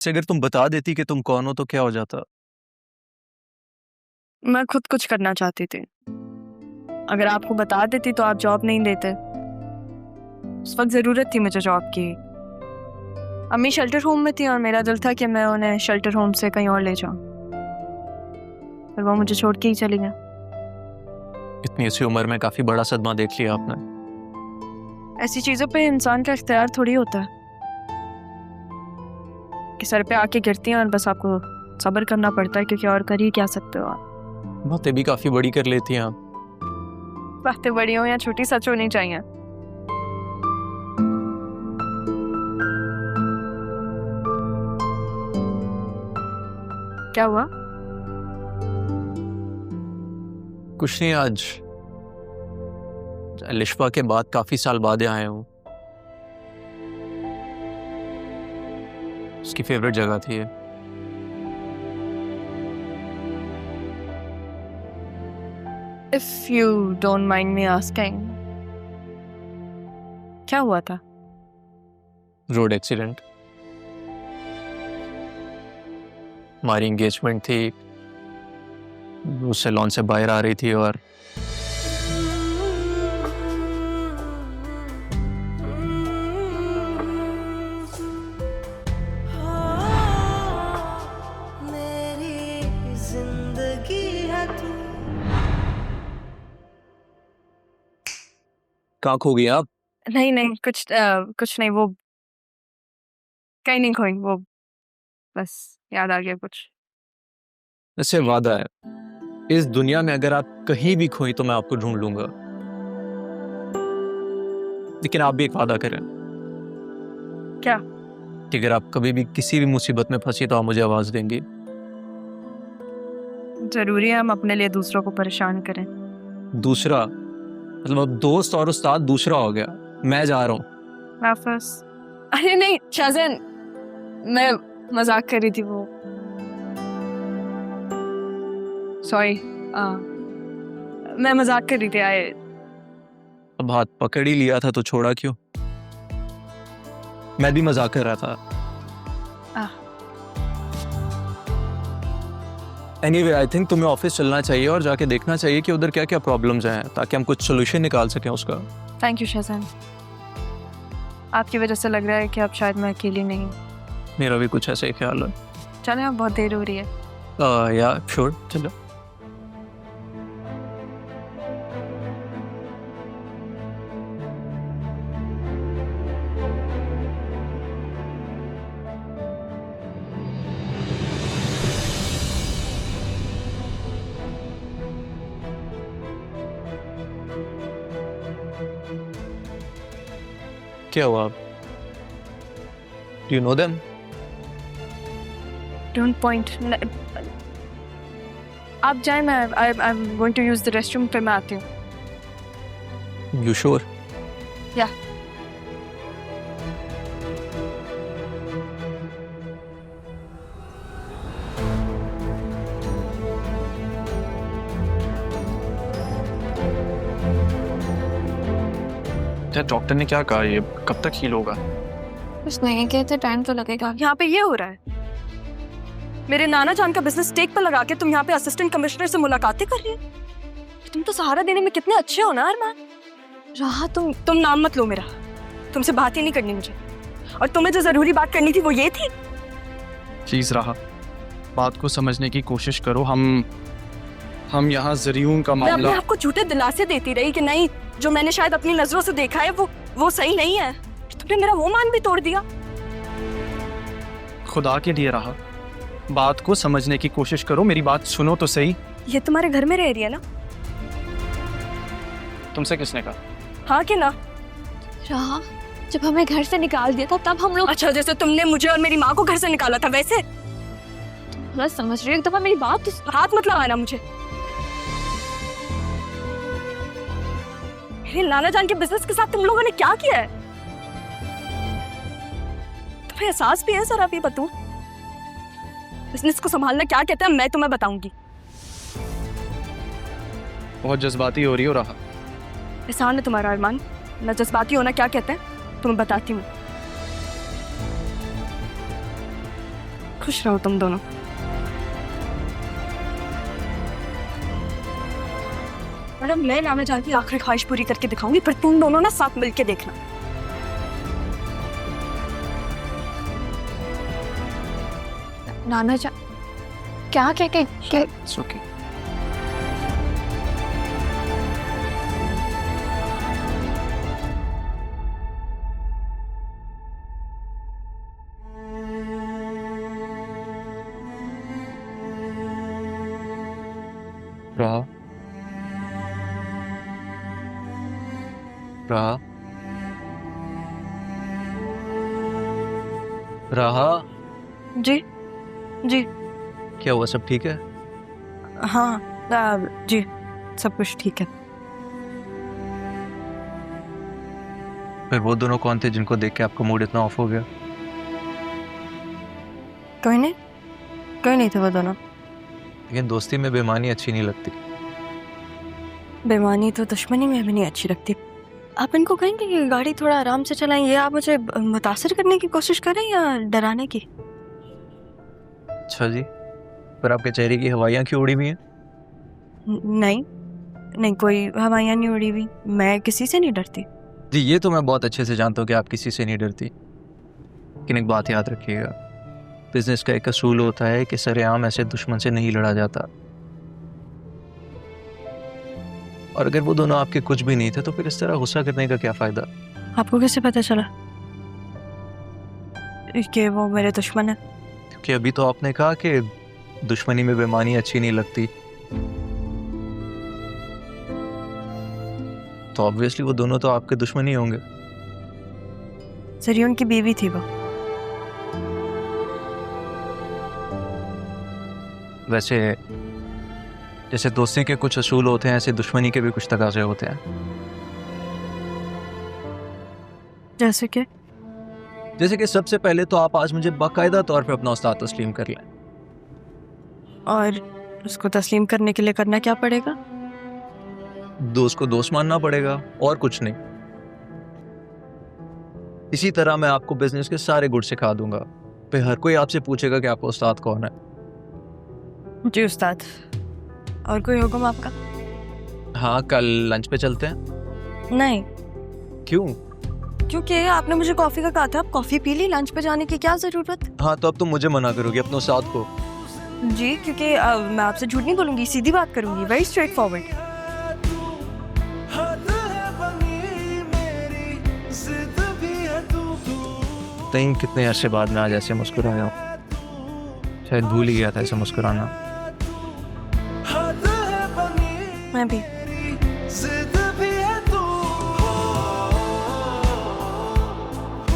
से अगर तुम बता देती कि तुम कौन हो तो क्या हो जाता? मैं खुद कुछ करना चाहती थी। अगर आपको बता देती तो आप जॉब नहीं देते। उस वक्त जरूरत थी मुझे जॉब की। अम्मी शेल्टर होम में थी और मेरा दिल था कि मैं उन्हें शेल्टर होम से कहीं और ले जाऊं, पर वो मुझे छोड़ के ही चली गई। इतनी सी उम्र में काफी बड़ा सदमा देख लिया आपने। ऐसी चीजों पे इंसान का इख्तियार थोड़ी होता है कि सर पे आके गिरती हैं और बस आपको सब्र करना पड़ता है, क्योंकि और कर ही क्या सकते हो आप। बातें भी काफी बड़ी कर लेती हैं आप। बातें बड़ी हो या छोटी, सच होनी चाहिए। क्या हुआ? कुछ नहीं, आज लिशफा के बाद काफी साल बाद आए हूँ। उसकी फेवरेट जगह थी ये। If you don't mind me asking, क्या हुआ था? Road accident. हमारी एंगेजमेंट थी, वो सैलून से बाहर आ रही थी और कहाँ खो गई आप? नहीं नहीं, कुछ नहीं, वो कहीं नहीं खोई, वो बस याद आ गया कुछ। इससे वादा है, इस दुनिया में अगर आप कहीं भी खोई तो मैं आपको ढूंढ लूंगा। लेकिन आप भी एक वादा करें क्या? कि अगर आप कभी भी किसी भी मुसीबत में फंसी तो आप मुझे आवाज देंगी। जरूरी है हम अपने लिए दूसरों को परेशान करें? दूसरा मतलब अब दोस्त और उस्ताद दूसरा हो गया। मैं जा रहा हूँ। वापस? अरे नहीं शाहजहान, मैं मजाक कर रही थी। वो सॉरी, मैं मजाक कर रही थी। आए अब हाथ पकड़ ही लिया था तो छोड़ा क्यों? मैं भी मजाक कर रहा था। एनीवे, आई थिंक तुम्हें ऑफिस चलना चाहिए और जाके देखना चाहिए कि उधर क्या क्या प्रॉब्लम्स हैं, ताकि हम कुछ सोल्यूशन निकाल सकें उसका। थैंक यू शाहजहान, आपकी वजह से लग रहा है कि अब शायद मैं अकेली नहीं हूँ। मेरा भी कुछ ऐसा ही ख्याल है। चलें, अब बहुत देर हो रही है। या श्योर, चलो। क्या हुआ? Do you know them? Don't point. आप जाएं, मैं I am going to use the restroom, फिर मैं आती हूँ। You sure? या डॉक्टर ने क्या कहा, ये कब तक हील होगा? कुछ नहीं कहते, टाइम तो लगेगा। यहाँ पे ये हो रहा है, मेरे नाना जान का बिजनेस टेक पर लगा के तुम यहाँ पे असिस्टेंट कमिश्नर से मुलाकातें कर रही हो। तुम तो सहारा देने में कितने अच्छे हो ना अरमान। राहा, तुम नाम मत लो मेरा। तुमसे बात ही नहीं करनी मुझे, और तुम्हें जो जरूरी बात करनी थी वो ये थी। प्लीज राहा, बात को समझने की कोशिश करो। हम यहाँ जरियून का मैं अपने मामला। आप को झूठे दिलासे देती रही कि नहीं, जो मैंने शायद अपनी नजरों से देखा है वो सही नहीं है। तुमने मेरा वो मान भी तोड़ दिया। खुदा के लिए राहा, बात को समझने की कोशिश करो, मेरी बात सुनो तो सही। ये तुम्हारे घर में रह रही है ना? तुमसे किसने कहा? हाँ कि ना? राहा, जब हमें घर से निकाल दिया था तब हम लोग। अच्छा, जैसे तुमने मुझे और मेरी माँ को घर से निकाला था वैसे? गलत समझ रही हो, एक दफा मेरी बात तो। हाथ मत लगाना मुझे। मेरे नाना जान के बिजनेस के साथ तुम लोगों ने क्या किया है? तुम्हें एहसास भी है सर? आप ये बताओ, बिजनेस को संभालना क्या कहते हैं मैं तुम्हें बताऊंगी। बहुत जज्बाती हो रही हो राहा। एहसान है तुम्हारा अरमान, मैं जज्बाती होना क्या कहते हैं तुम्हें बताती हूँ। खुश रहो तुम दोनों। मैडम मैं नाना जान की आखिरी ख्वाहिश पूरी करके दिखाऊंगी, फिर तुम दोनों ना साथ मिलके देखना। नाना जा क्या क्या इट्स ओके। राह राह राहा, जी जी क्या हुआ? सब ठीक है? हाँ जी सब कुछ ठीक है। फिर वो दोनों कौन थे जिनको देख के आपका मूड इतना ऑफ हो गया? कोई नहीं थे वो दोनों। लेकिन दोस्ती में बेईमानी अच्छी नहीं लगती। बेईमानी तो दुश्मनी में भी नहीं अच्छी लगती। आप इनको कहेंगे कि गाड़ी थोड़ा आराम से चलाएं, ये आप मुझे मुतासिर करने की कोशिश करें या डराने की? अच्छा जी, पर आपके चेहरे की हवाइयाँ क्यों उड़ी हुई हैं? नहीं कोई हवाइयाँ नहीं उड़ी हुई, मैं किसी से नहीं डरती। जी ये तो मैं बहुत अच्छे से जानता हूँ कि आप किसी से नहीं डरती, लेकिन एक बात याद रखिएगा, बिजनेस का एक असूल होता है कि सरेआम ऐसे दुश्मन से नहीं लड़ा जाता। और अगर वो दोनों आपके कुछ भी नहीं थे तो फिर इस तरह गुस्सा करने का क्या फायदा? आपको कैसे पता चला कि वो मेरे दुश्मन है? क्योंकि अभी तो आपने कहा कि दुश्मनी में बेईमानी अच्छी नहीं लगती, तो ऑब्वियसली वो दोनों तो आपके दुश्मन ही होंगे। सरी उनकी बीवी थी वो। वैसे जैसे दोस्ती के कुछ असूल होते हैं, ऐसे दुश्मनी के भी कुछ तकाजे होते हैं। जैसे कि सबसे पहले तो आप आज मुझे बाकायदा तौर पे अपना उस्ताद तस्लीम कर लें। और उसको तस्लीम करने के लिए करना क्या पड़ेगा? दोस्त को दोस्त मानना पड़ेगा, और कुछ नहीं। इसी तरह मैं आपको बिजनेस के सारे गुण सिखा दूंगा, फिर हर कोई आपसे पूछेगा कि आपका उस्ताद कौन है। जी उस्ताद, और कोई हुक्म आपका? हाँ, कल लंच पे चलते हैं। नहीं। क्यों? क्योंकि आपने मुझे कॉफी का कहा था, आप कॉफी पी ली, लंच पे जाने की क्या जरूरत? हाँ, तो अब तुम मुझे मना करोगी अपने उस्ताद को? जी क्योंकि मैं आपसे झूठ नहीं बोलूंगी, सीधी बात करूंगी, वेरी स्ट्रेट फॉरवर्ड। नहीं, कितने अरसे बाद में आज ऐसे मुस्कुराया हूँ, शायद भूल ही गया था ऐसे मुस्कुराना। मैं भी।